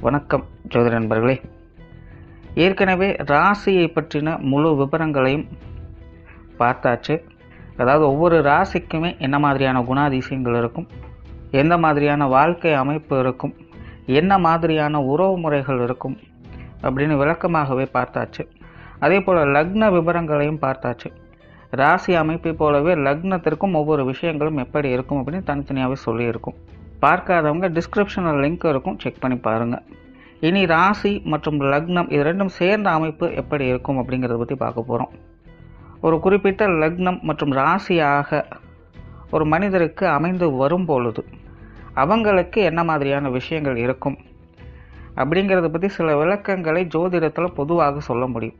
வணக்கம் ஜோதிட நண்பர்களே. ஏற்கனவே ராசியை பற்றின முழு விவரங்களையும் பார்த்தாச்சு. அதாவது ஒவ்வொரு ராசிக்குமே என்ன மாதிரியான குணாதிசயங்கள் இருக்கும், எந்த மாதிரியான வாழ்க்கை அமைப்பு இருக்கும், என்ன மாதிரியான உறவு முறைகள் இருக்கும் அப்படின்னு விளக்கமாகவே பார்த்தாச்சு. அதே போல் லக்ன விவரங்களையும் பார்த்தாச்சு. ராசி அமைப்பை போலவே லக்னத்திற்கும் ஒவ்வொரு விஷயங்களும் எப்படி இருக்கும் அப்படின்னு தனித்தனியாகவே சொல்லியிருக்கும். பார்க்காதவங்க டிஸ்கிரிப்ஷனில் லிங்க் இருக்கும், செக் பண்ணி பாருங்கள். இனி ராசி மற்றும் லக்னம் இது ரெண்டும் சேர்ந்த அமைப்பு எப்படி இருக்கும் அப்படிங்கிறத பற்றி பார்க்க போகிறோம். ஒரு குறிப்பிட்ட லக்னம் மற்றும் ராசியாக ஒரு மனிதருக்கு அமைந்து வரும் பொழுது அவங்களுக்கு என்ன மாதிரியான விஷயங்கள் இருக்கும் அப்படிங்கிறத பற்றி சில விளக்கங்களை ஜோதிடத்தில் பொதுவாக சொல்ல முடியும்.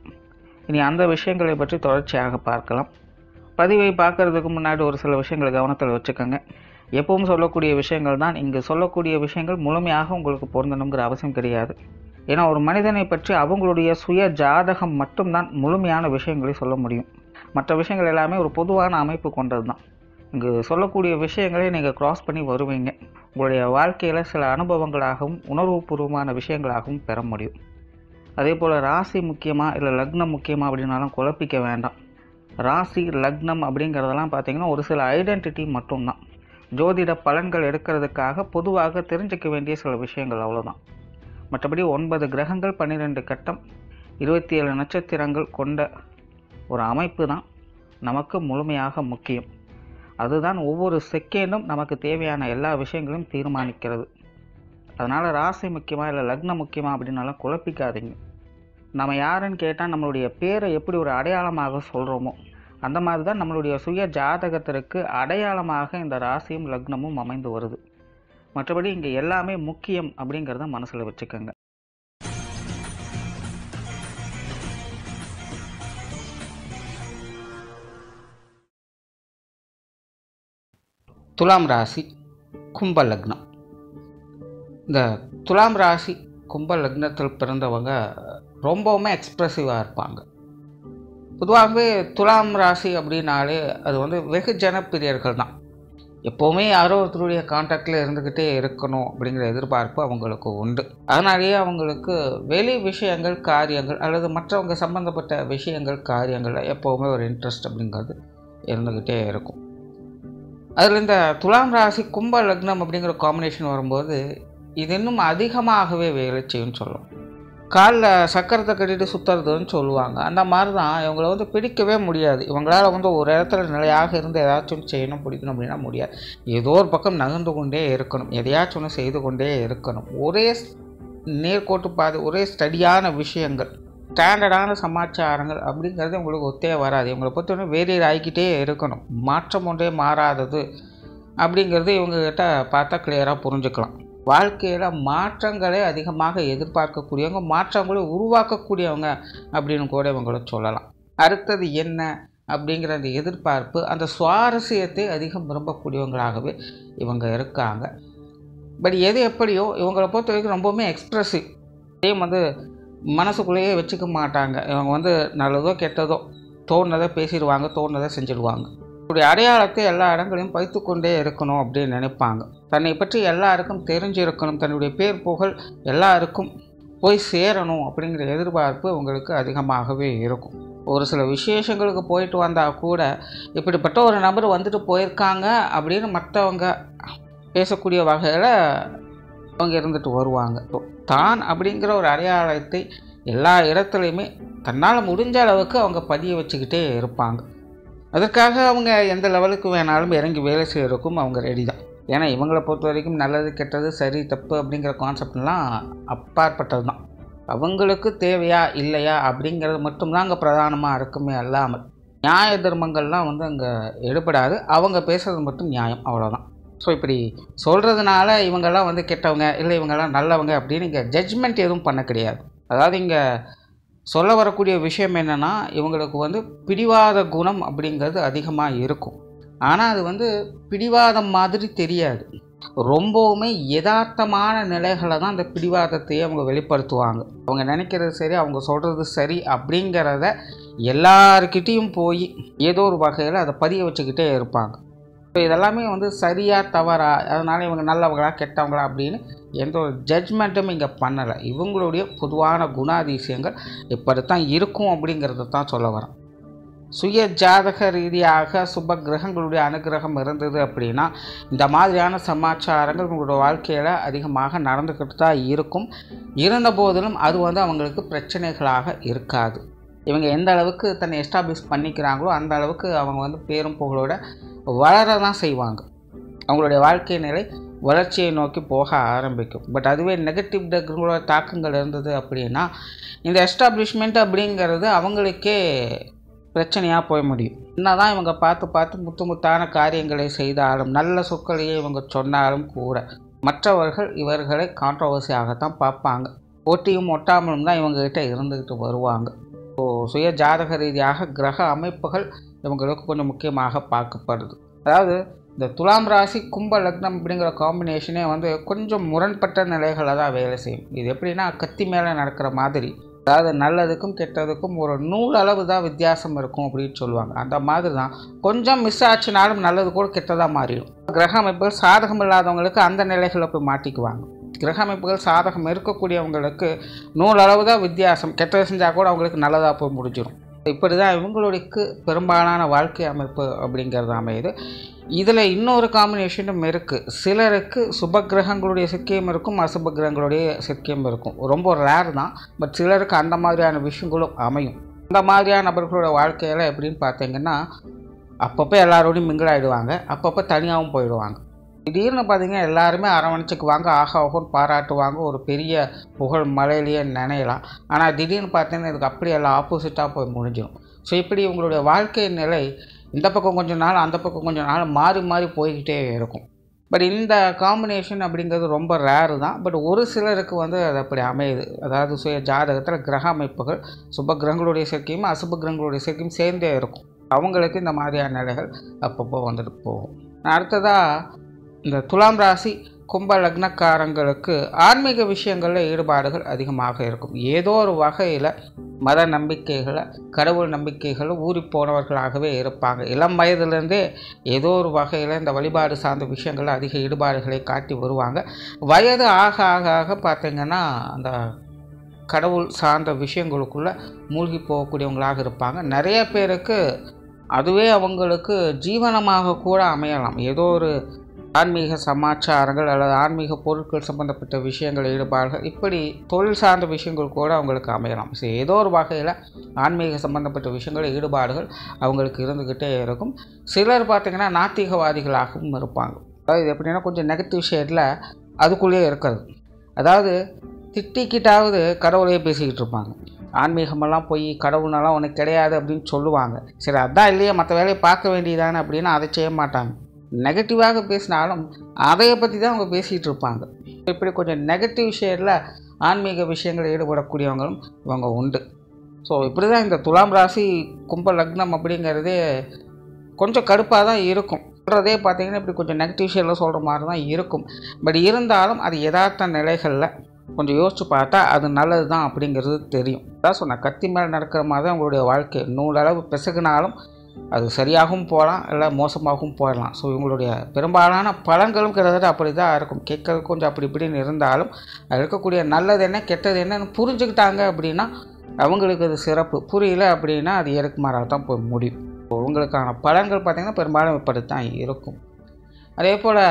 இனி அந்த விஷயங்களை பற்றி தொடர்ச்சியாக பார்க்கலாம். பதிவை பார்க்குறதுக்கு முன்னாடி ஒரு சில விஷயங்களை கவனத்தில் வச்சுக்கோங்க. எப்பவும் சொல்லக்கூடிய விஷயங்கள் தான், இங்கு சொல்லக்கூடிய விஷயங்கள் முழுமையாக உங்களுக்கு பொருந்தணுங்கிற அவசியம் கிடையாது. ஏன்னா ஒரு மனிதனை பற்றி அவங்களுடைய சுய ஜாதகம் மட்டும்தான் முழுமையான விஷயங்களை சொல்ல முடியும். மற்ற விஷயங்கள் எல்லாமே ஒரு பொதுவான அமைப்பு கொண்டது தான். இங்கு சொல்லக்கூடிய விஷயங்களை நீங்கள் கிராஸ் பண்ணி வருவீங்க. உங்களுடைய வாழ்க்கையில் சில அனுபவங்களாகவும் உணர்வுபூர்வமான விஷயங்களாகவும் பெற முடியும். அதே போல் ராசி முக்கியமாக இல்லை லக்னம் முக்கியமாக அப்படின்னாலும் குழப்பிக்க வேண்டாம். ராசி லக்னம் அப்படிங்கிறதெல்லாம் பார்த்திங்கன்னா ஒரு சில ஐடென்டிட்டி மட்டும்தான். ஜோதிட பலன்கள் எடுக்கிறதுக்காக பொதுவாக தெரிஞ்சிக்க வேண்டிய சில விஷயங்கள் அவ்வளோதான். மற்றபடி 9 கிரகங்கள் 12 கட்டம் 27 நட்சத்திரங்கள் கொண்ட ஒரு அமைப்பு தான் நமக்கு முழுமையாக முக்கியம். அதுதான் ஒவ்வொரு செகண்டும் நமக்கு தேவையான எல்லா விஷயங்களையும் தீர்மானிக்கிறது. அதனால் ராசி முக்கியமாக இல்லை லக்னம் முக்கியமாக அப்படின்னாலும் குழப்பிக்காதீங்க. நம்ம யாருன்னு கேட்டால் நம்மளுடைய பேரை எப்படி ஒரு அடையாளமாக சொல்கிறோமோ அந்த மாதிரி தான் நம்மளுடைய சுய ஜாதகத்திற்கு அடையாளமாக இந்த ராசியும் லக்னமும் அமைந்து வருது. மற்றபடி இங்கே எல்லாமே முக்கியம் அப்படிங்கிறத மனசில் வச்சுக்கோங்க. துலாம் ராசி கும்ப லக்னம். இந்த துலாம் ராசி கும்ப லக்னத்தில் பிறந்தவங்க ரொம்பவுமே எக்ஸ்ப்ரெசிவாக இருப்பாங்க. பொதுவாகவே துலாம் ராசி அப்படின்னாலே அது வெகு ஜனப்பிரியர்கள் தான். எப்போவுமே யாரோ ஒருத்தருடைய கான்டாக்டில் இருந்துக்கிட்டே இருக்கணும் அப்படிங்கிற எதிர்பார்ப்பு அவங்களுக்கு உண்டு. அதனாலேயே அவங்களுக்கு வெளி விஷயங்கள் காரியங்கள் அல்லது மற்றவங்க சம்மந்தப்பட்ட விஷயங்கள் காரியங்களில் எப்போவுமே ஒரு இன்ட்ரெஸ்ட் அப்படிங்கிறது இருந்துக்கிட்டே இருக்கும். அதில் இந்த துலாம் ராசி கும்ப லக்னம் அப்படிங்கிற காம்பினேஷன் வரும்போது இது இன்னும் அதிகமாகவே வேலை செய்யும்னு சொல்லும். காலில் சக்கரத்தை கட்டிட்டு சுற்றுறதுன்னு சொல்லுவாங்க. அந்த மாதிரி தான் இவங்களை பிடிக்கவே முடியாது. இவங்களால் ஒரு இடத்துல நிலையாக இருந்து ஏதாச்சும் செய்யணும் பிடிக்கணும் அப்படின்னா முடியாது. ஏதோ ஒரு பக்கம் நகர்ந்து கொண்டே இருக்கணும், எதையாச்சும் ஒன்று செய்து கொண்டே இருக்கணும். ஒரே நேர்கோட்டு பாதை, ஒரே ஸ்டடியான விஷயங்கள், ஸ்டாண்டர்டான சமாச்சாரங்கள் அப்படிங்கிறது உங்களுக்கு ஒத்தே வராது. இவங்களை பொறுத்தவரை வேரியர் ஆகிக்கிட்டே இருக்கணும். மாற்றம் ஒன்றே மாறாதது அப்படிங்கிறது இவங்ககிட்ட பார்த்தா கிளியராக புரிஞ்சுக்கலாம். வாழ்க்கையில் மாற்றங்களை அதிகமாக எதிர்பார்க்கக்கூடியவங்க, மாற்றங்களை உருவாக்கக்கூடியவங்க அப்படின்னு கூட இவங்கள சொல்லலாம். அடுத்தது என்ன அப்படிங்கிற அந்த எதிர்பார்ப்பு, அந்த சுவாரஸ்யத்தை அதிகம் விரும்பக்கூடியவங்களாகவே இவங்க இருக்காங்க. பட் எது எப்படியோ இவங்களை பொறுத்த வரைக்கும் ரொம்பவுமே எக்ஸ்ப்ரெசிவ். இதையும் மனசுக்குள்ளேயே வச்சுக்க மாட்டாங்க. இவங்க நல்லதோ கெட்டதோ தோணுனதை பேசிடுவாங்க, தோணுனதை செஞ்சிடுவாங்க. தன்னுடைய அடையாளத்தை எல்லா இடங்களையும் வைத்து கொண்டே இருக்கணும் அப்படின்னு நினைப்பாங்க. தன்னை பற்றி எல்லாருக்கும் தெரிஞ்சிருக்கணும், தன்னுடைய பேர் புகழ் எல்லாருக்கும் போய் சேரணும் அப்படிங்கிற எதிர்பார்ப்பு உங்களுக்கு அதிகமாகவே இருக்கும். ஒரு சில விசேஷங்களுக்கு போயிட்டு வந்தால் கூட இப்படிப்பட்ட ஒரு நபர் வந்துட்டு போயிருக்காங்க அப்படின்னு மற்றவங்க பேசக்கூடிய வகையில் அவங்க இருந்துட்டு வருவாங்க. தான் அப்படிங்கிற ஒரு அடையாளத்தை எல்லா இடத்துலையுமே தன்னால் முடிஞ்ச அளவுக்கு அவங்க பதிய வச்சுக்கிட்டே இருப்பாங்க. அதற்காக அவங்க எந்த லெவலுக்கு வேணாலும் இறங்கி வேலை செய்கிறதுக்கும் அவங்க ரெடி தான். ஏன்னா இவங்களை பொறுத்த வரைக்கும் நல்லது கெட்டது சரி தப்பு அப்படிங்கிற கான்செப்ட்லாம் அப்பாற்பட்டது தான். அவங்களுக்கு தேவையா இல்லையா அப்படிங்கிறது மட்டும்தான் அங்கே பிரதானமாக இருக்குமே அல்லாமல் நியாய தர்மங்கள்லாம் அங்கே எடுபடாது. அவங்க பேசுகிறது மட்டும் நியாயம், அவ்வளோதான். ஸோ இப்படி சொல்கிறதுனால இவங்கெல்லாம் கெட்டவங்க இல்லை இவங்கெல்லாம் நல்லவங்க அப்படின்னு இங்கே ஜட்ஜ்மெண்ட் எதுவும் பண்ண கிடையாது. அதாவது இங்கே சொல்ல வரக்கூடிய விஷயம் என்னென்னா, இவங்களுக்கு பிடிவாத குணம் அப்படிங்கிறது அதிகமாக இருக்கும். ஆனால் அது பிடிவாதம் மாதிரி தெரியாது. ரொம்பவுமே யதார்த்தமான நிலைகளை தான் அந்த பிடிவாதத்தையே அவங்க வெளிப்படுத்துவாங்க. அவங்க நினைக்கிறது சரி, அவங்க சொல்கிறது சரி அப்படிங்கிறத எல்லாருக்கிட்டேயும் போய் ஏதோ ஒரு வகையில் அதை பதிய வச்சுக்கிட்டே இருப்பாங்க. ஸோ இதெல்லாமே சரியா தவறா, அதனால் இவங்க நல்லவங்களா கெட்டவங்களா அப்படின்னு எந்த ஒரு ஜட்ஜ்மெண்ட்டும் இங்கே பண்ணலை. இவங்களுடைய பொதுவான குணாதிசயங்கள் இப்படித்தான் இருக்கும் அப்படிங்கிறத தான் சொல்ல வரேன். சுய ஜாதக ரீதியாக சுப கிரகங்களுடைய அனுகிரகம் இருந்தது அப்படின்னா இந்த மாதிரியான சமாச்சாரங்கள் உங்களோட வாழ்க்கையில் அதிகமாக நடந்துக்கிட்டு தான் இருக்கும். இருந்த போதிலும் அது அவங்களுக்கு பிரச்சனைகளாக இருக்காது. இவங்க எந்த அளவுக்கு தன்னை எஸ்டாப்ளிஷ் பண்ணிக்கிறாங்களோ அந்த அளவுக்கு அவங்க பேரும் புகழோட வளர தான் செய்வாங்க. அவங்களுடைய வாழ்க்கை நிலை வளர்ச்சியை நோக்கி போக ஆரம்பிக்கும். பட் அதுவே நெகட்டிவ் கிரகங்களோட தாக்கங்கள் இருந்தது அப்படின்னா இந்த எஸ்டாப்ளிஷ்மெண்ட் அப்படிங்கிறது அவங்களுக்கே பிரச்சனையாக போய் முடியும். என்னதான் இவங்க பார்த்து முத்தான காரியங்களை செய்தாலும் நல்ல சொற்களையே இவங்க சொன்னாலும் கூட மற்றவர்கள் இவர்களை கான்ட்ரவர்சியாகத்தான் பார்ப்பாங்க. போட்டியும் ஒட்டாமலும் தான் இவங்ககிட்ட இருந்துக்கிட்டு வருவாங்க. ஸோ சுய ஜாதக ரீதியாக கிரக அமைப்புகள் இவங்களுக்கு கொஞ்சம் முக்கியமாக பார்க்கப்படுது. அதாவது இந்த துலாம் ராசி கும்ப லக்னம் அப்படிங்கிற காம்பினேஷனே கொஞ்சம் முரண்பட்ட நிலைகளில் தான் வேலை செய்யும். இது எப்படின்னா கத்தி மேலே நடக்கிற மாதிரி, அதாவது நல்லதுக்கும் கெட்டதுக்கும் ஒரு நூல் அளவு தான் வித்தியாசம் இருக்கும் அப்படின்னு சொல்லுவாங்க. அந்த மாதிரி தான் கொஞ்சம் மிஸ் ஆச்சுனாலும் நல்லது கூட கெட்டதாக மாறிடும். கிரக அமைப்புகள் சாதகம் இல்லாதவங்களுக்கு அந்த நிலைகளில் போய் மாட்டிக்குவாங்க. கிரக அமைப்புகள் சாதகம் இருக்கக்கூடியவங்களுக்கு நூல் அளவு தான் வித்தியாசம், கெட்டது செஞ்சால் கூட அவங்களுக்கு நல்லதாக போய் முடிஞ்சிடும். இப்படி தான் இவங்களுக்கு பெரும்பாலான வாழ்க்கை அமைப்பு அப்படிங்கிறது அமையுது. இதில் இன்னொரு காம்பினேஷனும் இருக்குது. சிலருக்கு சுப கிரகங்களுடைய சிக்கியம் இருக்கும், அசுப கிரகங்களுடைய சிக்கியம் இருக்கும். ரொம்ப ரேர் தான். பட் சிலருக்கு அந்த மாதிரியான விஷயங்களும் அமையும். அந்த மாதிரியான நபர்களோட வாழ்க்கையில் எப்படின்னு பார்த்தீங்கன்னா அப்பப்போ எல்லாரோடையும் மிங்கிள் ஆகிடுவாங்க, அப்பப்போ தனியாகவும் போயிடுவாங்க. திடீர்னு பார்த்தீங்கன்னா எல்லாருமே அரவணைச்சிக்குவாங்க, ஆகாவோன்னு பாராட்டுவாங்க, ஒரு பெரிய புகழ் மலையிலேயே நினையலாம். ஆனால் திடீர்னு பார்த்தீங்கன்னா இதுக்கு அப்படியே எல்லாம் ஆப்போசிட்டாக போய் முடிஞ்சிடும். ஸோ இப்படி உங்களுடைய வாழ்க்கை நிலை இந்த பக்கம் கொஞ்சம் நாள் அந்த பக்கம் கொஞ்சம் நாள் மாறி மாறி போய்கிட்டே இருக்கும். பட் இந்த காம்பினேஷன் அப்படிங்கிறது ரொம்ப ரேரு தான். பட் ஒரு சிலருக்கு அது அப்படி அமையுது. அதாவது சுய ஜாதகத்தில் கிரக அமைப்புகள் சுப கிரகங்களுடைய சேர்க்கையும் அசுப கிரகங்களுடைய சேர்க்கையும் சேர்ந்தே இருக்கும். அவங்களுக்கு இந்த மாதிரியான நிலைகள் அப்பப்போ வந்துட்டு போகும். அடுத்ததாக இந்த துலாம் ராசி கும்ப லக்னக்காரங்களுக்கு ஆன்மீக விஷயங்களில் ஈடுபாடுகள் அதிகமாக இருக்கும். ஏதோ ஒரு வகையில் மத நம்பிக்கைகளை கடவுள் நம்பிக்கைகளை ஊறி போனவர்களாகவே இருப்பாங்க. இளம் வயதிலேருந்தே ஏதோ ஒரு வகையில் இந்த வழிபாடு சார்ந்த விஷயங்களில் அதிக ஈடுபாடுகளை காட்டி வருவாங்க. வயது ஆக ஆக ஆக பார்த்திங்கன்னா அந்த கடவுள் சார்ந்த விஷயங்களுக்குள்ளே மூழ்கி போகக்கூடியவங்களாக இருப்பாங்க. நிறைய பேருக்கு அதுவே அவங்களுக்கு ஜீவனமாக கூட அமையலாம். ஏதோ ஒரு ஆன்மீக சமாச்சாரங்கள் அல்லது ஆன்மீக பொருட்கள் சம்பந்தப்பட்ட விஷயங்கள் ஈடுபாடுகள், இப்படி தொழில் சார்ந்த விஷயங்கள் கூட அவங்களுக்கு அமையலாம். ஸோ ஏதோ ஒரு வகையில் ஆன்மீக சம்பந்தப்பட்ட விஷயங்கள் ஈடுபாடுகள் அவங்களுக்கு இருந்துக்கிட்டே இருக்கும். சிலர் பார்த்திங்கன்னா நாத்திகவாதிகளாகவும் இருப்பாங்க. அதாவது இது எப்படின்னா கொஞ்சம் நெகட்டிவ் ஷேடில் அதுக்குள்ளேயே இருக்கிறது. அதாவது திட்டிக்கிட்டாவது கடவுளையே பேசிக்கிட்டு இருப்பாங்க. ஆன்மீகமெல்லாம் போய் கடவுளெல்லாம் உனக்கு கிடையாது அப்படின்னு சொல்லுவாங்க. சரி அதான் இல்லையே மற்ற வேலையை பார்க்க வேண்டியதானே அப்படின்னா அதை செய்ய மாட்டாங்க. நெகட்டிவாக பேசினாலும் அதையை பற்றி தான் அவங்க பேசிகிட்டு இருப்பாங்க. இப்படி கொஞ்சம் நெகட்டிவ் ஷேடில் ஆன்மீக விஷயங்களில் ஈடுபடக்கூடியவங்களும் இவங்க உண்டு. ஸோ இப்படி தான் இந்த துலாம் ராசி கும்ப லக்னம் அப்படிங்கிறதே கொஞ்சம் கடுப்பாக தான் இருக்கும். சொல்கிறதே பார்த்திங்கன்னா இப்படி கொஞ்சம் நெகட்டிவ் ஷேடில் சொல்கிற மாதிரி தான் இருக்கும். பட் இருந்தாலும் அது யதார்த்த நிலைகளில் கொஞ்சம் யோசித்து பார்த்தா அது நல்லது தான் அப்படிங்கிறது தெரியும். அதான் சொன்ன கத்தி மேலே நடக்கிற மாதிரி தான் உங்களுடைய வாழ்க்கை. நூலளவு பிசகுனாலும் அது சரியாகவும் போகலாம், இல்லை மோசமாகவும் போயிடலாம். ஸோ இவங்களுடைய பெரும்பாலான பலன்களும் கிட்டத்தட்ட அப்படி தான் இருக்கும். கேட்கறதுக்கு கொஞ்சம் அப்படி இப்படின்னு இருந்தாலும் அது இருக்கக்கூடிய நல்லது என்ன கெட்டது என்னன்னு புரிஞ்சுக்கிட்டாங்க அப்படின்னா அவங்களுக்கு அது சிறப்பு. புரியல அப்படின்னா அது எருக்குமாறாக தான் போய் முடியும். உங்களுக்கான பலன்கள் பார்த்திங்கன்னா பெரும்பாலும் இப்படி தான் இருக்கும். அதே போல்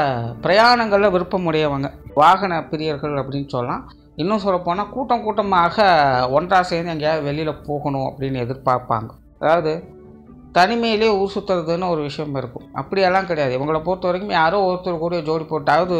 பிரயாணங்களில் விருப்பமுடையவங்க, வாகன பிரியர்கள் அப்படின்னு சொல்லலாம். இன்னும் சொல்லப்போனால் கூட்டமாக ஒன்றாக சேர்ந்து எங்கேயாவது வெளியில் போகணும் அப்படின்னு எதிர்பார்ப்பாங்க. அதாவது தனிமையிலே ஊர் சுற்றுறதுன்னு ஒரு விஷயம் இருக்கும். அப்படியெல்லாம் கிடையாது. இவங்களை பொறுத்த வரைக்கும் யாரோ ஒருத்தர் கூட ஜோடி போட்டாவது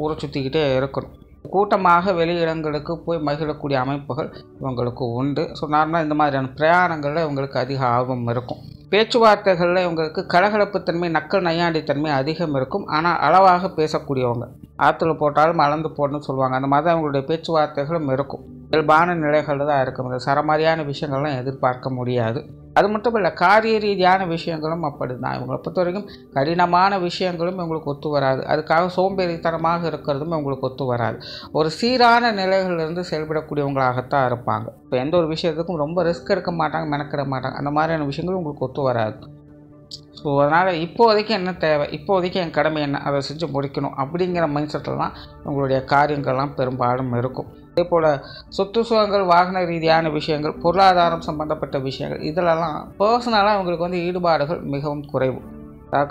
ஊரை சுற்றிக்கிட்டே இருக்கணும். கூட்டமாக வெளியிடங்களுக்கு போய் மகிழக்கூடிய அமைப்புகள் இவங்களுக்கு உண்டு. ஸோ நார்மலாக இந்த மாதிரியான பிரயாணங்களில் இவங்களுக்கு அதிக ஆர்வம் இருக்கும். பேச்சுவார்த்தைகளில் இவங்களுக்கு கலகலப்புத்தன்மை நக்கல் நையாண்டித்தன்மை அதிகம் இருக்கும். ஆனால் அளவாக பேசக்கூடியவங்க, ஆற்றுல போட்டாலும் அளந்து போடணும்னு சொல்லுவாங்க. அந்த மாதிரி தான் அவங்களுடைய பேச்சுவார்த்தைகளும் இருக்கும். இயல்பான நிலைகளில் தான் இருக்கும். இந்த சரமாரியான விஷயங்கள்லாம் எதிர்பார்க்க முடியாது. அது மட்டும் இல்லை, காரிய ரீதியான விஷயங்களும் அப்படி தான். இவங்களை பொறுத்த வரைக்கும் கடினமான விஷயங்களும் இவங்களுக்கு ஒத்து வராது. அதுக்காக சோம்பேறித்தனமாக இருக்கிறதும் இவங்களுக்கு ஒத்து வராது. ஒரு சீரான நிலைகளிலிருந்து செயல்படக்கூடியவங்களாகத்தான் இருப்பாங்க. இப்போ எந்த ஒரு விஷயத்துக்கும் ரொம்ப ரிஸ்க் எடுக்க மாட்டாங்க, மெனக்கிட மாட்டாங்க. அந்த மாதிரியான விஷயங்களும் உங்களுக்கு ஒத்து வராது. ஸோ அதனால் இப்போதைக்கு என்ன தேவை, இப்போதைக்கு என் கடமை என்ன, அதை செஞ்சு முடிக்கணும் அப்படிங்கிற மைண்ட் செட்டில் தான் உங்களுடைய காரியங்கள்லாம் பெரும்பாலும் இருக்கும். அதே போல் சொத்து சுகங்கள், வாகன ரீதியான விஷயங்கள், பொருளாதாரம் சம்பந்தப்பட்ட விஷயங்கள், இதிலெல்லாம் பர்சனலாக இவங்களுக்கு வந்து ஈடுபாடுகள் மிகவும் குறைவு.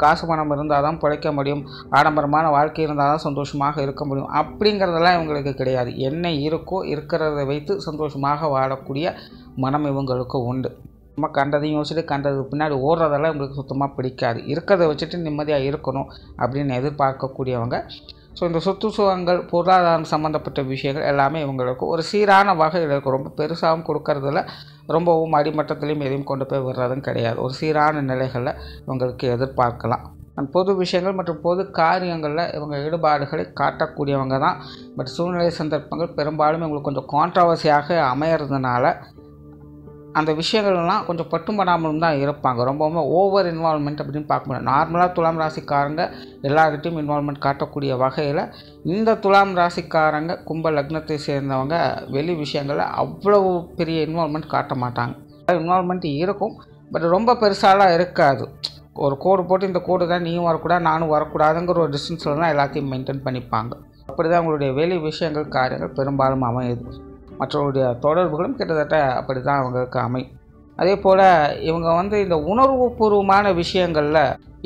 காசு பணம் இருந்தால் தான் பிழைக்க முடியும், ஆடம்பரமான வாழ்க்கை இருந்தால் தான் சந்தோஷமாக இருக்க முடியும் அப்படிங்கிறதெல்லாம் இவங்களுக்கு கிடையாது. என்ன இருக்கோ இருக்கிறத வைத்து சந்தோஷமாக வாழக்கூடிய மனம் இவங்களுக்கு உண்டு. நம்ம கண்டதையும் யோசிச்சுட்டு கண்டது பின்னாடி ஓடுறதெல்லாம் இவங்களுக்கு சுத்தமாக பிடிக்காது. இருக்கிறத வச்சுட்டு நிம்மதியாக இருக்கணும் அப்படின்னு எதிர்பார்க்கக்கூடியவங்க. ஸோ இந்த சொத்து சுகங்கள், பொருளாதாரம் சம்மந்தப்பட்ட விஷயங்கள் எல்லாமே இவங்களுக்கு ஒரு சீரான வகையில் இருக்கும். ரொம்ப பெருசாகவும் கொடுக்கறதில்ல, ரொம்பவும் அடிமட்டத்திலையும் எதையும் கொண்டு போய் விடுறதும் கிடையாது. ஒரு சீரான நிலைகளில் இவங்களுக்கு எதிர்பார்க்கலாம். பொது விஷயங்கள் மற்றும் பொது காரியங்களில் இவங்க ஈடுபாடுகளை காட்டக்கூடியவங்க தான். பட் சூழ்நிலை சந்தர்ப்பங்கள் பெரும்பாலும் இவங்களுக்கு கொஞ்சம் கான்ட்ரவர்சியாக அமையறதுனால அந்த விஷயங்கள்லாம் கொஞ்சம் பட்டுப்படாமலும் தான் இருப்பாங்க. ரொம்பவுமே ஓவர் இன்வால்மெண்ட் அப்படின்னு பார்க்க முடியாது. நார்மலாக துலாம் ராசிக்காரங்க எல்லார்கிட்டையும் இன்வால்மெண்ட் காட்டக்கூடிய வகையில் இந்த துலாம் ராசிக்காரங்க கும்ப லக்னத்தை சேர்ந்தவங்க வெளி விஷயங்களில் அவ்வளவு பெரிய இன்வால்மெண்ட் காட்ட மாட்டாங்க. இன்வால்மெண்ட் இருக்கும், பட் ரொம்ப பெருசாலாம் இருக்காது. ஒரு கோடு போட்டு இந்த கோடு தான் நீயும் வரக்கூடாது நானும் வரக்கூடாதுங்கிற ஒரு டிஸ்டன்ஸில் தான் எல்லாத்தையும் மெயின்டைன் பண்ணிப்பாங்க. அப்படி தான் அவங்களுடைய வெளி விஷயங்கள், காரியங்கள் பெரும்பாலும் அமையுது. மற்றவருடைய தொடர்புகளும் கிட்டத்தட்ட அப்படி தான் அவங்களுக்கு அமையும். அதே போல் இவங்க வந்து இந்த உணர்வுபூர்வமான விஷயங்களில்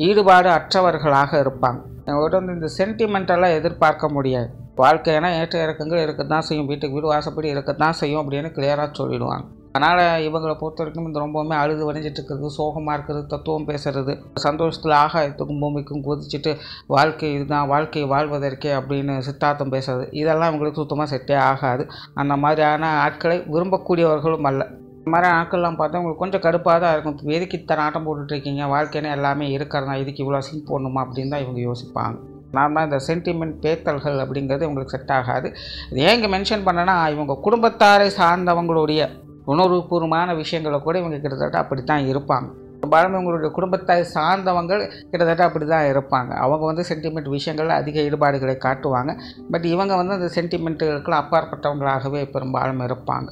ஈடுபாடு அற்றவர்களாக இருப்பாங்க. இவங்கள்ட்ட வந்து இந்த சென்டிமெண்டெல்லாம் எதிர்பார்க்க முடியாது. வாழ்க்கைனா ஏற்ற இறக்கங்கள் இருக்க தான் செய்யும், வீட்டுக்கு வீடு வாசப்படி இருக்க தான் செய்யும் அப்படின்னு கிளியராக சொல்லிடுவாங்க. அதனால் இவங்களை பொறுத்த வரைக்கும் இந்த ரொம்பவுமே அழுது வடிஞ்சிட்டு இருக்கிறது, சோகமாக இருக்கிறது, தத்துவம் பேசுறது, சந்தோஷத்தில் ஆகாயத்துக்கும் பூமிக்கும் குதிச்சுட்டு வாழ்க்கை இதுதான், வாழ்க்கையை வாழ்வதற்கே அப்படின்னு சித்தாந்தம் பேசுறது, இதெல்லாம் இவங்களுக்கு சுத்தமாக செட்டே ஆகாது. அந்த மாதிரியான ஆட்களை விரும்பக்கூடியவர்களும் அல்ல. இந்த மாதிரி ஆட்கள்லாம் பார்த்தா உங்களுக்கு கொஞ்சம் கடுப்பாக தான் இருக்கும். எதுக்கு இத்தனை ஆட்டம் போட்டுட்ருக்கீங்க, வாழ்க்கைன்னு எல்லாமே இருக்கிறதா, இதுக்கு இவ்வளோ சீன் போடணுமா அப்படின்னு தான் இவங்க யோசிப்பாங்க. நார்மலாக இந்த சென்டிமெண்ட் பேத்தல்கள் அப்படிங்கிறது இவங்களுக்கு செட் ஆகாது. இது ஏன் இங்கே மென்ஷன் பண்ணேன்னா, இவங்க குடும்பத்தாரை சார்ந்தவங்களுடைய உணர்வுபூர்வமான விஷயங்களை கூட இவங்க கிட்டத்தட்ட அப்படி தான் இருப்பாங்க. பெரும்பாலும் இவங்களுடைய குடும்பத்தை சார்ந்தவங்க கிட்டத்தட்ட அப்படி தான் இருப்பாங்க. அவங்க வந்து சென்டிமெண்ட் விஷயங்களில் அதிக ஈடுபாடுகளை காட்டுவாங்க. பட் இவங்க வந்து அந்த சென்டிமெண்ட்டுகளுக்கெல்லாம் அப்பாற்பட்டவங்களாகவே பெரும்பாலும் இருப்பாங்க.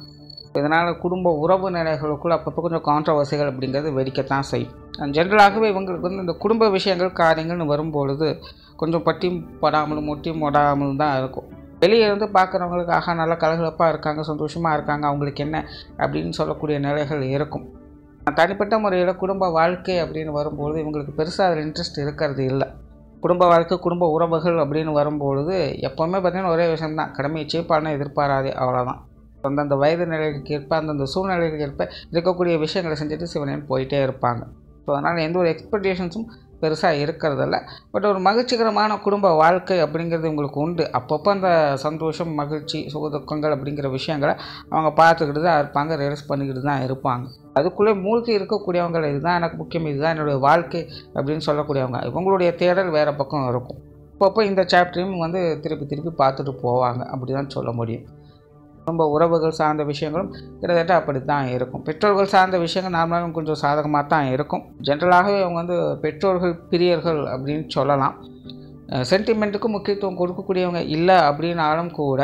இதனால் குடும்ப உறவு நிலைகளுக்குள்ள அப்பப்போ கொஞ்சம் கான்ட்ரவர்சிகள் அப்படிங்கிறது வெடிக்கத்தான் செய்யும். ஜென்ரலாகவே இவங்களுக்கு வந்து இந்த குடும்ப விஷயங்கள், காரியங்கள்னு வரும்பொழுது கொஞ்சம் பட்டியும் படாமலும் முட்டியும் போடாமலும் தான் இருக்கும். வெளியே இருந்து பார்க்குறவங்களுக்காக நல்லா கலகலப்பாக இருக்காங்க, சந்தோஷமாக இருக்காங்க, அவங்களுக்கு என்ன அப்படின்னு சொல்லக்கூடிய நிலைகள் இருக்கும். தனிப்பட்ட முறையில் குடும்ப வாழ்க்கை அப்படின்னு வரும்பொழுது இவங்களுக்கு பெருசாக அதில் இன்ட்ரெஸ்ட் இருக்கிறது இல்லை. குடும்ப வாழ்க்கை, குடும்ப உறவுகள் அப்படின்னு வரும்பொழுது எப்போவுமே பார்த்திங்கன்னா ஒரே விஷயம்தான், கடமையை சீப்பான எதிர்பாராதே, அவ்வளோதான். அந்தந்த வயது நிலைகளுக்கு ஏற்ப, அந்தந்த சூழ்நிலைகளுக்கு ஏற்ப இருக்கக்கூடிய விஷயங்களை செஞ்சுட்டு சிவனேன்னு போயிட்டே இருப்பாங்க. ஸோ அதனால் எந்த ஒரு எக்ஸ்பெக்டேஷன்ஸும் பெருசாக இருக்கிறதில்ல. பட் ஒரு மகிழ்ச்சிகரமான குடும்ப வாழ்க்கை அப்படிங்கிறது உங்களுக்கு உண்டு. அப்பப்போ அந்த சந்தோஷம், மகிழ்ச்சி, சுகதுக்கங்கள் அப்படிங்கிற விஷயங்களை அவங்க பார்த்துக்கிட்டு தான் இருப்பாங்க, ரியலைஸ் பண்ணிக்கிட்டு தான் இருப்பாங்க. அதுக்குள்ளே மூழ்கி இருக்கக்கூடியவங்க இதுதான் எனக்கு முக்கியம், இதுதான் என்னுடைய வாழ்க்கை அப்படின்னு சொல்லக்கூடியவங்க இவங்களுடைய தேடல் வேறு பக்கம் இருக்கும். அப்பப்போ இந்த சாப்டரையும் வந்து திருப்பி திருப்பி பார்த்துட்டு போவாங்க அப்படி தான் சொல்ல முடியும். குடும்ப உறவுகள் சார்ந்த விஷயங்களும் கிட்டத்தட்ட அப்படி தான் இருக்கும். பெற்றோர்கள் சார்ந்த விஷயங்கள் நார்மலாக கொஞ்சம் சாதகமாக தான் இருக்கும். ஜென்ரலாகவே அவங்க வந்து பெற்றோர்கள் பிரியர்கள் அப்படின்னு சொல்லலாம். சென்டிமெண்ட்டுக்கு முக்கியத்துவம் கொடுக்கக்கூடியவங்க இல்லை அப்படின்னாலும் கூட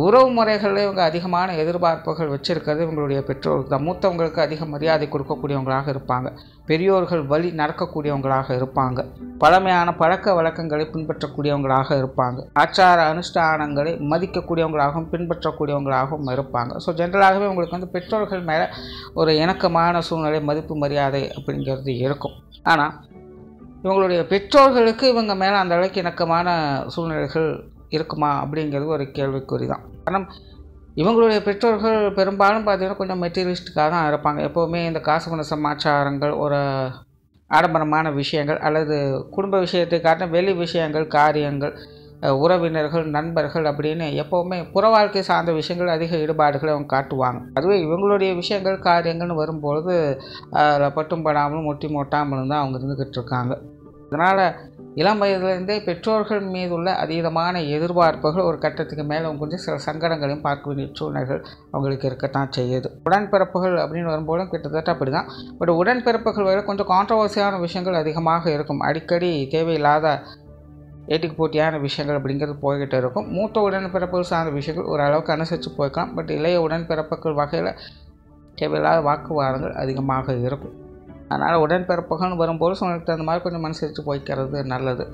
உறவு முறைகளில் இவங்க அதிகமான எதிர்பார்ப்புகள் வச்சுருக்கிறது இவங்களுடைய பெற்றோர்கள் தான். மூத்தவங்களுக்கு அதிக மரியாதை கொடுக்கக்கூடியவங்களாக இருப்பாங்க, பெரியோர்கள் வழி நடக்கக்கூடியவங்களாக இருப்பாங்க, பழமையான பழக்க வழக்கங்களை பின்பற்றக்கூடியவங்களாக இருப்பாங்க, ஆச்சார அனுஷ்டானங்களை மதிக்கக்கூடியவங்களாகவும் பின்பற்றக்கூடியவங்களாகவும் இருப்பாங்க. ஸோ ஜென்ரலாகவே உங்களுக்கு வந்து பெற்றோர்கள் மேலே ஒரு இணக்கமான சூழ்நிலை, மதிப்பு, மரியாதை அப்படிங்கிறது இருக்கும். ஆனால் இவங்களுடைய பெற்றோர்களுக்கு இவங்க மேலே அந்த அளவுக்கு இணக்கமான சூழ்நிலைகள் இருக்குமா அப்படிங்கிறது ஒரு கேள்விக்குறி தான். காரணம் இவங்களுடைய பெற்றோர்கள் பெரும்பாலும் பார்த்திங்கன்னா கொஞ்சம் மெட்டீரியலிஸ்ட்டுக்காக தான் இருப்பாங்க. எப்போவுமே இந்த காசு பண சமாச்சாரங்கள், ஒரு ஆடம்பரமான விஷயங்கள் அல்லது குடும்ப விஷயத்தை காட்டின வெளி விஷயங்கள், காரியங்கள், உறவினர்கள், நண்பர்கள் அப்படின்னு எப்போவுமே புற வாழ்க்கை சார்ந்த விஷயங்கள் அதிக ஈடுபாடுகளை அவங்க காட்டுவாங்க. அதுவே இவங்களுடைய விஷயங்கள், காரியங்கள்னு வரும்பொழுது அதில் பட்டும் படாமலும் முட்டி மொட்டாமலும் தான் அவங்க இருந்துக்கிட்டு இருக்காங்க. அதனால் இளம் வயதுலேருந்தே பெற்றோர்கள் மீது உள்ள அதீதமான எதிர்பார்ப்புகள் ஒரு கட்டத்துக்கு மேலே அவங்க கொஞ்சம் சில சங்கடங்களையும் பார்க்க வேண்டிய சூழ்நிலைகள் அவங்களுக்கு இருக்கத்தான் செய்யுது. உடன்பிறப்புகள் அப்படின்னு வரும்போதும் கிட்டத்தட்ட அப்படி தான். பட் உடன்பிறப்புகள் வரை கொஞ்சம் கான்ட்ரவர்சியான விஷயங்கள் அதிகமாக இருக்கும். அடிக்கடி தேவையில்லாத ஏட்டுக்கு போட்டியான விஷயங்கள் அப்படிங்கிறது போய்கிட்டு இருக்கும். மூத்த உடன்பிறப்புகள் சார்ந்த விஷயங்கள் ஓரளவுக்கு அனுசரித்து போய்க்கலாம். பட் இளைய உடன்பிறப்புகள் வகையில் தேவையில்லாத வாக்குவாதங்கள் அதிகமாக இருக்கும். அதனால் உடன்பிறப்புகள்னு வரும்போது உங்களுக்கு தகுந்த மாதிரி கொஞ்சம் அனுசரித்து போய்க்கிறது நல்லது.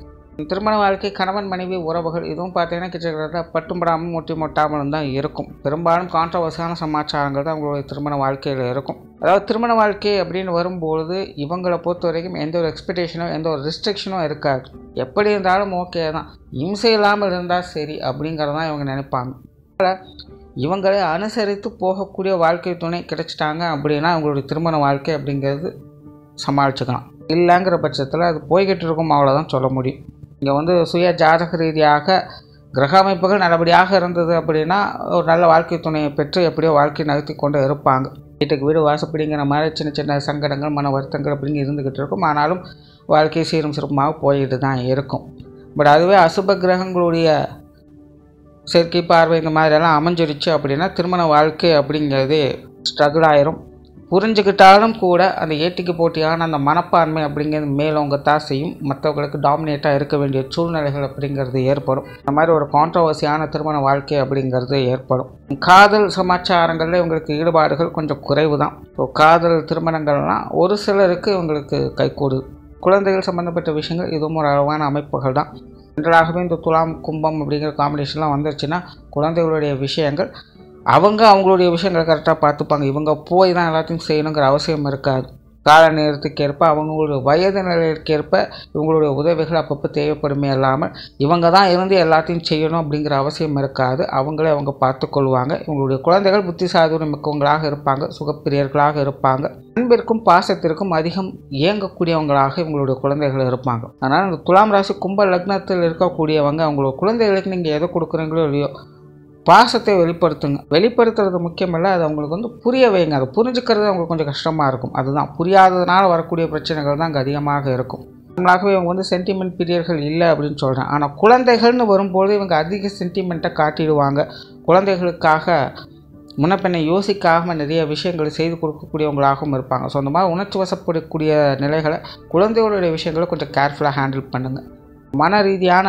திருமண வாழ்க்கை, கணவன் மனைவி உறவுகள் இதுவும் பார்த்தீங்கன்னா கிட்டத்தட்ட பட்டும்படாமல் முட்டி மொட்டாமலும் தான் இருக்கும். பெரும்பாலும் கான்ட்ரவர்சியான சமாச்சாரங்கள் தான் உங்களுடைய திருமண வாழ்க்கையில் இருக்கும். அதாவது திருமண வாழ்க்கை அப்படின்னு வரும்பொழுது இவங்களை பொறுத்த வரைக்கும் எந்த ஒரு எக்ஸ்பெக்டேஷனோ எந்த ஒரு ரெஸ்ட்ரிக்ஷனும் இருக்காது. எப்படி இருந்தாலும் ஓகே தான், இம்சை இல்லாமல் இருந்தால் சரி அப்படிங்கிறதான் இவங்க நினைப்பாங்க. இவங்களை அனுசரித்து போகக்கூடிய வாழ்க்கை துணை கிடைச்சிட்டாங்க அப்படின்னா அவங்களுடைய திருமண வாழ்க்கை அப்படிங்கிறது சமாளிச்சுக்கலாம். இல்லைங்கிற பட்சத்தில் அது போய்கிட்டு இருக்கும், அவ்வளோதான் சொல்ல முடியும். இங்கே சுய ஜாதக ரீதியாக கிரக அமைப்புகள் நல்லபடியாக இருந்தது அப்படின்னா ஒரு நல்ல வாழ்க்கை துணையை பெற்று எப்படியோ வாழ்க்கை நகர்த்தி கொண்டு இருப்பாங்க. வீட்டுக்கு வீடு வாசப்படிங்கிற மாதிரி சின்ன சின்ன சங்கடங்கள் மன வருத்தங்கள் அப்படிங்க இருந்துக்கிட்டு இருக்கும். ஆனாலும் வாழ்க்கை சீரும் சிறப்புமாக போயிட்டு தான் இருக்கும். பட் அதுவே அசுப கிரகங்களுடைய செயற்கை பார்வை இந்த மாதிரியெல்லாம் அமைஞ்சிருச்சு அப்படின்னா திருமண வாழ்க்கை அப்படிங்கிறதே ஸ்ட்ரகிள் ஆயிரும். புரிஞ்சுக்கிட்டாலும் கூட அந்த ஏட்டிக்கு போட்டியான அந்த மனப்பான்மை அப்படிங்கிறது மேலோங்கத்தான் செய்யும். மற்றவங்களுக்கு டாமினேட்டாக இருக்க வேண்டிய சூழ்நிலைகள் அப்படிங்கிறது ஏற்படும். இந்த மாதிரி ஒரு கான்ட்ரவர்சியான திருமண வாழ்க்கை அப்படிங்கிறது ஏற்படும். காதல் சமாச்சாரங்களில் இவங்களுக்கு ஈடுபாடுகள் கொஞ்சம் குறைவு தான். ஸோ காதல் திருமணங்கள்லாம் ஒரு சிலருக்கு இவங்களுக்கு கைகூடுது. குழந்தைகள் சம்மந்தப்பட்ட விஷயங்கள் இதுவும் ஒரு அளவான அமைப்புகள் தான். ஜென்ரலாகவே இந்த துலாம் கும்பம் அப்படிங்கிற காம்பினேஷன்லாம் வந்துருச்சுன்னா குழந்தைகளுடைய விஷயங்கள் அவங்களுடைய விஷயங்களை கரெக்டாக பார்த்துப்பாங்க. இவங்க போய் தான் எல்லாத்தையும் செய்யணுங்கிற அவசியம் இருக்காது. கால நேரத்துக்கேற்ப அவங்களுடைய வயது நிலையிற்கேற்ப இவங்களுடைய உதவிகள் அப்பப்போ தேவைப்படுமே இல்லாமல் இவங்க தான் இருந்து எல்லாத்தையும் செய்யணும் அப்படிங்கிற அவசியம் இருக்காது. அவங்களே அவங்க பார்த்துக்கொள்வாங்க. இவங்களுடைய குழந்தைகள் புத்தி சாதுரியம் மிக்கவங்களாக இருப்பாங்க, சுகப்பிரியர்களாக இருப்பாங்க, அன்பிற்கும் பாசத்திற்கும் அதிகம் இயங்கக்கூடியவங்களாக இவங்களுடைய குழந்தைகள் இருப்பாங்க. அதனால் இந்த துலாம் ராசி கும்ப லக்னத்தில் இருக்கக்கூடியவங்க அவங்களோட குழந்தைகளுக்கு நீங்கள் எதை கொடுக்குறீங்களோ இல்லையோ பாசத்தை வெளிப்படுத்துறது முக்கியமில்லை, அது அவங்களுக்கு புரிய வைங்க. அதை புரிஞ்சுக்கிறது அவங்களுக்கு கொஞ்சம் கஷ்டமாக இருக்கும். அதுதான் புரியாததுனால வரக்கூடிய பிரச்சனைகள் தான் அங்கே அதிகமாக இருக்கும். நம்மளாகவே இவங்க சென்டிமெண்ட் பீரியர்கள் இல்லை அப்படின்னு சொல்கிறேன். ஆனால் குழந்தைகள்னு வரும்போது இவங்க அதிக சென்டிமெண்ட்டை காட்டிடுவாங்க. குழந்தைகளுக்காக முன்னப்பின்னை யோசிக்காமல் நிறைய விஷயங்களை செய்து கொடுக்கக்கூடியவங்களாகவும் இருப்பாங்க. ஸோ அந்த மாதிரி உணர்ச்சி வசப்படக்கூடிய நிலைகளை குழந்தைகளுடைய விஷயங்களை கொஞ்சம் கேர்ஃபுல்லாக ஹேண்டில் பண்ணுங்கள். மன ரீதியான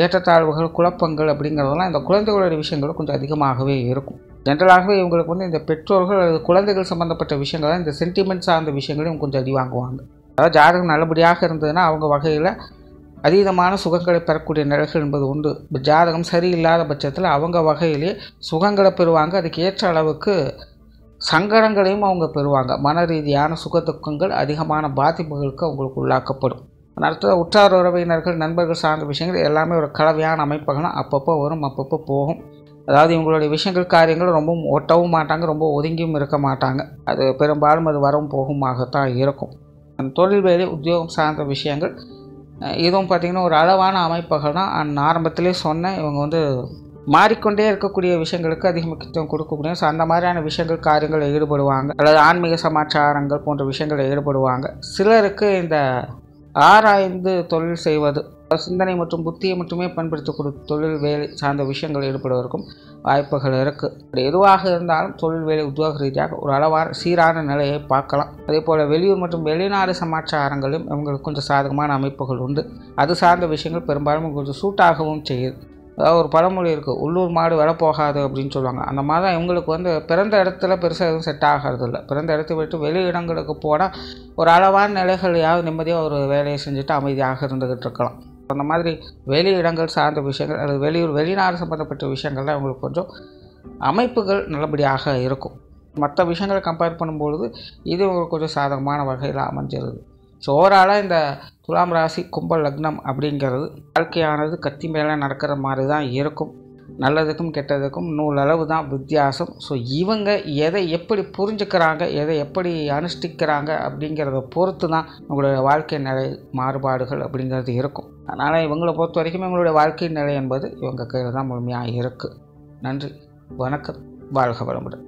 ஏற்றத்தாழ்வுகள் குழப்பங்கள் அப்படிங்கிறதெல்லாம் இந்த குழந்தைகளுடைய விஷயங்கள் கொஞ்சம் அதிகமாகவே இருக்கும். ஜென்ரலாகவே இவங்களுக்கு இந்த பெற்றோர்கள் அல்லது குழந்தைகள் சம்மந்தப்பட்ட விஷயங்கள் இந்த சென்டிமெண்ட் சார்ந்த விஷயங்களையும் கொஞ்சம் அடி வாங்குவாங்க. அதாவது ஜாதகம் நல்லபடியாக இருந்ததுன்னா அவங்க வகையில் அதீதமான சுகங்களை பெறக்கூடிய நிலைகள் என்பது உண்டு. ஜாதகம் சரியில்லாத பட்சத்தில் அவங்க வகையிலே சுகங்களை பெறுவாங்க. அதுக்கு ஏற்ற அளவுக்கு சங்கடங்களையும் அவங்க பெறுவாங்க. மன ரீதியான சுக துக்கங்கள் அதிகமான பாதிப்புகளுக்கு அவங்களுக்கு உள்ளாக்கப்படும். அடுத்தது உற்றார் உறவினர்கள் நண்பர்கள் சார்ந்த விஷயங்கள் எல்லாமே ஒரு கலவையான அமைப்புகள் அப்பப்போ வரும், அப்பப்போ போகும். அதாவது இவங்களுடைய விஷயங்கள் காரியங்கள் ரொம்பவும் ஒட்டவும் மாட்டாங்க, ரொம்ப ஒதுங்கியும் இருக்க மாட்டாங்க. அது பெரும்பாலும் அது வரவும் போகுமாகத்தான் இருக்கும். தொழில் வேலை உத்தியோகம் சார்ந்த விஷயங்கள் இதுவும் பார்த்திங்கன்னா ஒரு அளவான அமைப்புகள் தான். நான் ஆரம்பத்திலே சொன்னேன், இவங்க மாறிக்கொண்டே இருக்கக்கூடிய விஷயங்களுக்கு அதிக முக்கியத்துவம் கொடுக்கக்கூடிய ஸோ அந்த மாதிரியான விஷயங்கள் காரியங்களில் ஈடுபடுவாங்க. அல்லது ஆன்மீக சமாச்சாரங்கள் போன்ற விஷயங்களில் ஈடுபடுவாங்க. சிலருக்கு இந்த ஆராய்ந்து தொழில் செய்வது, சிந்தனை மற்றும் புத்தியை மட்டுமே பயன்படுத்தக்கூடிய தொழில் வேலை சார்ந்த விஷயங்கள் ஈடுபடுவதற்கும் வாய்ப்புகள் இருக்குது. அப்படி எதுவாக இருந்தாலும் தொழில் வேலை உத்தியோக ரீதியாக ஒரு அளவான சீரான நிலையை பார்க்கலாம். அதே போல் வெளியூர் மற்றும் வெளிநாடு சமாச்சாரங்களும் இவங்களுக்கு கொஞ்சம் சாதகமான அமைப்புகள் உண்டு. அது சார்ந்த விஷயங்கள் பெரும்பாலும் கொஞ்சம் சூட்டாகவும் செய்யுது. அதாவது ஒரு பழமொழி இருக்குது, உள்ளூர் மாடு விலை போகாது அப்படின்னு சொல்லுவாங்க. அந்த மாதிரி தான் இவங்களுக்கு பிறந்த இடத்துல பெருசாக எதுவும் செட் ஆகிறது இல்லை. பிறந்த இடத்தை விட்டு வெளி இடங்களுக்கு போனால் ஒரு அளவான நிலைகளையாவது நிம்மதியாக ஒரு வேலையை செஞ்சுட்டு அமைதியாக இருந்துக்கிட்டு இருக்கலாம். அந்த மாதிரி வெளி இடங்கள் சார்ந்த விஷயங்கள் அல்லது வெளியூர் வெளிநாடு சம்மந்தப்பட்ட விஷயங்கள்லாம் இவங்களுக்கு கொஞ்சம் அமைப்புகள் நல்லபடியாக இருக்கும். மற்ற விஷயங்களை கம்பேர் பண்ணும்பொழுது இது உங்களுக்கு கொஞ்சம் சாதகமான வகையில் அமைஞ்சிருது. ஸோ ஓவராலாக இந்த துலாம் ராசி கும்ப லக்னம் அப்படிங்கிறது வாழ்க்கையானது கத்தி மேலே நடக்கிற மாதிரி தான் இருக்கும். நல்லதுக்கும் கெட்டதுக்கும் நூலளவு தான் வித்தியாசம். ஸோ இவங்க எதை எப்படி புரிஞ்சுக்கிறாங்க, எதை எப்படி அனுஷ்டிக்கிறாங்க அப்படிங்கிறத பொறுத்து தான் உங்களுடைய வாழ்க்கை நிலை மாறுபாடுகள் அப்படிங்கிறது இருக்கும். அதனால் இவங்களை பொறுத்த வரைக்கும் இவங்களுடைய வாழ்க்கை நிலை என்பது இவங்க கையில் தான் முழுமையாக இருக்குது. நன்றி, வணக்கம், வாழ்க வளமுடன்.